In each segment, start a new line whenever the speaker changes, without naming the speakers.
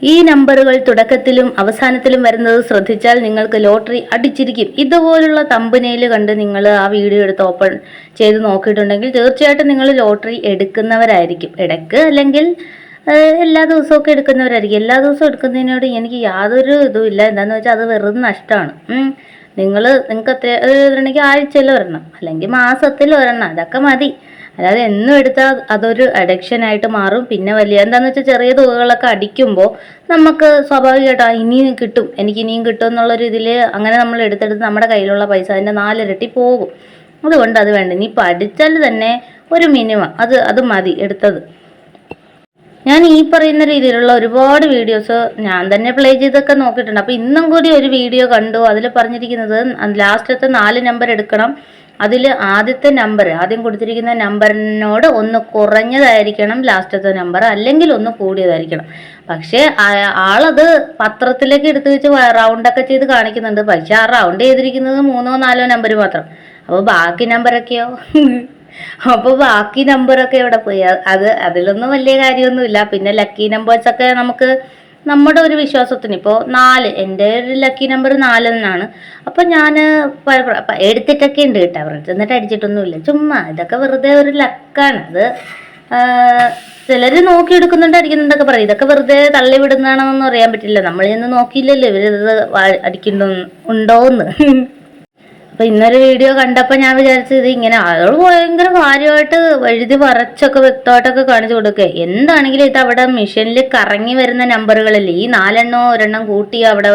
ഈ നമ്പറുകൾ തുടക്കത്തിലും അവസാനത്തിലും വരുന്നത് ശ്രദ്ധിച്ചാൽ നിങ്ങൾക്ക് ലോട്ടറി അടിച്ചിരിക്കും. ഇതുപോലുള്ള തമ്പനെയിൽ കണ്ട് നിങ്ങൾ ആ വീഡിയോ എടുത്ത് ഓപ്പൺ ചെയ്ത് നോക്കിയിട്ടുണ്ടെങ്കിൽ തീർച്ചയായിട്ടും നിങ്ങൾ ലോട്ടറി എടുക്കുന്നവരായിരിക്കും. ഇടയ്ക്ക് അല്ലെങ്കിൽ എല്ലാ ദിവസവും എടുക്കുന്നവരായിരിക്കും. എല്ലാ ദിവസവും എടുക്കുന്നതിനോട് എനിക്ക് യാതൊരു ഇതുമില്ല. എന്താണെന്ന് വെച്ചാൽ അത് വെറുതെ നഷ്ടമാണ്. നിങ്ങൾക്ക് എത്ര ആഴ്ചയിൽ ഒരെണ്ണം അല്ലെങ്കിൽ മാസത്തിൽ ഒരെണ്ണം അതൊക്കെ മതി. അല്ലാതെ എന്നും എടുത്താൽ അതൊരു അഡിക്ഷനായിട്ട് മാറും. പിന്നെ വലിയ എന്താണെന്ന് വെച്ചാൽ ചെറിയ തുകകളൊക്കെ അടിക്കുമ്പോൾ നമുക്ക് സ്വാഭാവികമായിട്ട് ഇനിയും കിട്ടും, എനിക്ക് ഇനിയും കിട്ടും എന്നുള്ളൊരു ഇതിൽ അങ്ങനെ നമ്മൾ എടുത്തെടുത്ത് നമ്മുടെ കയ്യിലുള്ള പൈസ അതിൻ്റെ 4 ഇരട്ടി പോകും. അതുകൊണ്ട് അത് വേണ്ട. ഇനി പഠിച്ചാൽ തന്നെ ഒരു മിനിമം അത് മതി എടുത്തത്. ഞാൻ ഈ പറയുന്ന രീതിയിലുള്ള ഒരുപാട് വീഡിയോസ് ഞാൻ തന്നെ പ്ലേ ചെയ്തൊക്കെ നോക്കിയിട്ടുണ്ട്. അപ്പോൾ ഇന്നും കൂടി ഒരു വീഡിയോ കണ്ടു. അതിൽ പറഞ്ഞിരിക്കുന്നത് ലാസ്റ്റത്തെ 4 നമ്പർ എടുക്കണം. അതിൽ ആദ്യത്തെ നമ്പർ, ആദ്യം കൊടുത്തിരിക്കുന്ന നമ്പറിനോട് ഒന്ന് കുറഞ്ഞതായിരിക്കണം ലാസ്റ്റത്തെ നമ്പർ, അല്ലെങ്കിൽ ഒന്ന് കൂടിയതായിരിക്കണം. പക്ഷേ ആളത് പത്രത്തിലേക്ക് എടുത്തു വെച്ച് റൗണ്ടൊക്കെ ചെയ്ത് കാണിക്കുന്നുണ്ട്. പക്ഷെ ആ റൗണ്ട് ചെയ്തിരിക്കുന്നത് 3ഓ 4ഓ നമ്പർ മാത്രം. അപ്പോൾ ബാക്കി നമ്പറൊക്കെയോ അപ്പോൾ ബാക്കി നമ്പറൊക്കെ എവിടെ പോയി? അതിലൊന്നും വലിയ കാര്യമൊന്നുമില്ല. പിന്നെ ലക്കി നമ്പേഴ്സൊക്കെ നമുക്ക് നമ്മുടെ ഒരു വിശ്വാസത്തിന് ഇപ്പോൾ 4, എൻ്റെ ഒരു ലക്കി നമ്പർ 4 എന്നാണ്. അപ്പം ഞാൻ എടുത്തിട്ടൊക്കെ ഉണ്ട് കേട്ടോ, ഫ്രണ്ട്സ്. എന്നിട്ട് അടിച്ചിട്ടൊന്നുമില്ല, ചുമ്മാ ഇതൊക്കെ വെറുതെ ഒരു ലക്കാണ്. അത് ചിലർ നോക്കിയെടുക്കുന്നുണ്ട്, അടിക്കുന്നുണ്ടൊക്കെ പറയും. ഇതൊക്കെ വെറുതെ തള്ളി വിടുന്നതാണെന്നൊന്നും അറിയാൻ പറ്റില്ല. നമ്മൾ ചെന്ന് നോക്കിയില്ലല്ലോ ഇവരിത് ഉണ്ടോന്ന്. അപ്പൊ ഇന്നൊരു വീഡിയോ കണ്ടപ്പോൾ ഞാൻ വിചാരിച്ചത് ഇങ്ങനെ ആളുകൾ ഭയങ്കര കാര്യമായിട്ട് എഴുതി വരച്ചൊക്കെ വ്യക്തമായിട്ടൊക്കെ കാണിച്ചു കൊടുക്കുക. എന്താണെങ്കിലും ഇത് അവിടെ മെഷീനിൽ കറങ്ങി വരുന്ന നമ്പറുകളല്ലേ. ഈ 4 ഒരെണ്ണം കൂട്ടി അവിടെ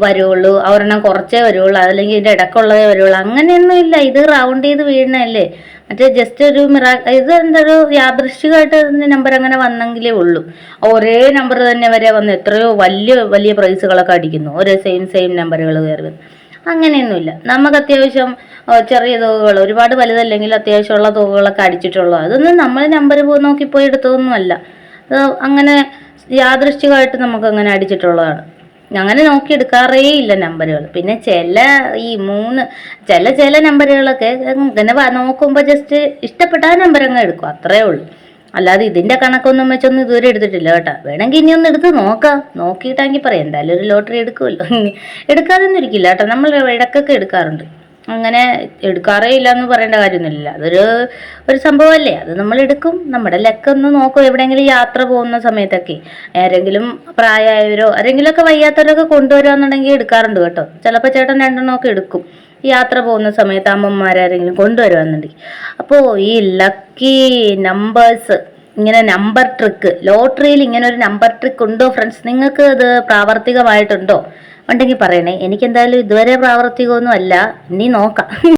വരുള്ളൂ, ഒരെണ്ണം കുറച്ചേ വരുള്ളൂ, അല്ലെങ്കിൽ ഇതിൻ്റെ ഇടക്കുള്ളതേ വരുള്ളൂ. അങ്ങനെയൊന്നും ഇല്ല. ഇത് റൗണ്ട് ചെയ്ത് വീഴണല്ലേ. മറ്റേ ജസ്റ്റ് ഒരു ഇത് എന്തൊരു യാദൃശ്ചികമായിട്ട് നമ്പർ അങ്ങനെ വന്നെങ്കിലേ ഉള്ളൂ. ഒരേ നമ്പർ തന്നെ വരെ വന്ന് എത്രയോ വലിയ വലിയ പ്രൈസുകളൊക്കെ അടിക്കുന്നു, ഒരേ സെയിം നമ്പറുകൾ കയറി വന്നു. അങ്ങനെയൊന്നുമില്ല. നമുക്ക് അത്യാവശ്യം ചെറിയ തുകകൾ, ഒരുപാട് വലുതല്ലെങ്കിൽ അത്യാവശ്യമുള്ള തുകകളൊക്കെ അടിച്ചിട്ടുള്ളൂ. അതൊന്നും നമ്മൾ നമ്പർ നോക്കിപ്പോയി എടുത്തതൊന്നുമല്ല. അത് അങ്ങനെ യാദൃശ്ചികമായിട്ട് നമുക്ക് അങ്ങനെ അടിച്ചിട്ടുള്ളതാണ്. അങ്ങനെ നോക്കി എടുക്കാറേ ഇല്ല നമ്പറുകൾ. പിന്നെ ചില നമ്പറുകളൊക്കെ ഇങ്ങനെ നോക്കുമ്പോൾ ജസ്റ്റ് ഇഷ്ടപ്പെട്ട നമ്പർ അങ്ങ് എടുക്കും, അത്രേ ഉള്ളൂ. അല്ലാതെ ഇതിൻ്റെ കണക്കൊന്നും വെച്ചൊന്നും ഇതുവരെ എടുത്തിട്ടില്ല കേട്ടോ. വേണമെങ്കിൽ ഇനി ഒന്ന് എടുത്ത് നോക്കിയിട്ടെങ്കിൽ പറയാം. എന്തായാലും ഒരു ലോട്ടറി എടുക്കുമല്ലോ. എടുക്കാതൊന്നും ഇരിക്കില്ല കേട്ടോ. നമ്മൾ ഇടയ്ക്കൊക്കെ എടുക്കാറുണ്ട്. അങ്ങനെ എടുക്കാറേ ഇല്ല എന്ന് പറയേണ്ട കാര്യമൊന്നുമില്ല. ഒരു സംഭവമല്ലേ, അത് നമ്മൾ എടുക്കും. നമ്മുടെ ലക്കൊന്ന് നോക്കും. എവിടെയെങ്കിലും യാത്ര പോകുന്ന സമയത്തൊക്കെ ആരെങ്കിലും പ്രായമായവരോ ആരെങ്കിലുമൊക്കെ വയ്യാത്തവരൊക്കെ കൊണ്ടുവരാന്നുണ്ടെങ്കിൽ എടുക്കാറുണ്ട് കേട്ടോ. ചിലപ്പോൾ ചേട്ടൻ 2 എടുക്കും. യാത്ര പോകുന്ന സമയത്ത് അമ്മമാരാരെങ്കിലും കൊണ്ടുവരുവാന്നുണ്ടെങ്കിൽ. അപ്പോൾ ഈ ലക്കി നമ്പേഴ്സ്, ഇങ്ങനെ നമ്പർ ട്രിക്ക്, ലോട്ടറിയിൽ ഇങ്ങനെ ഒരു നമ്പർ ട്രിക്ക് ഉണ്ടോ ഫ്രണ്ട്സ്? നിങ്ങൾക്ക് ഇത് പ്രാവർത്തികമായിട്ടുണ്ടോ? ഉണ്ടെങ്കിൽ പറയണേ. എനിക്കെന്തായാലും ഇതുവരെ പ്രാവർത്തികമൊന്നും അല്ല. ഇനി നോക്കാം.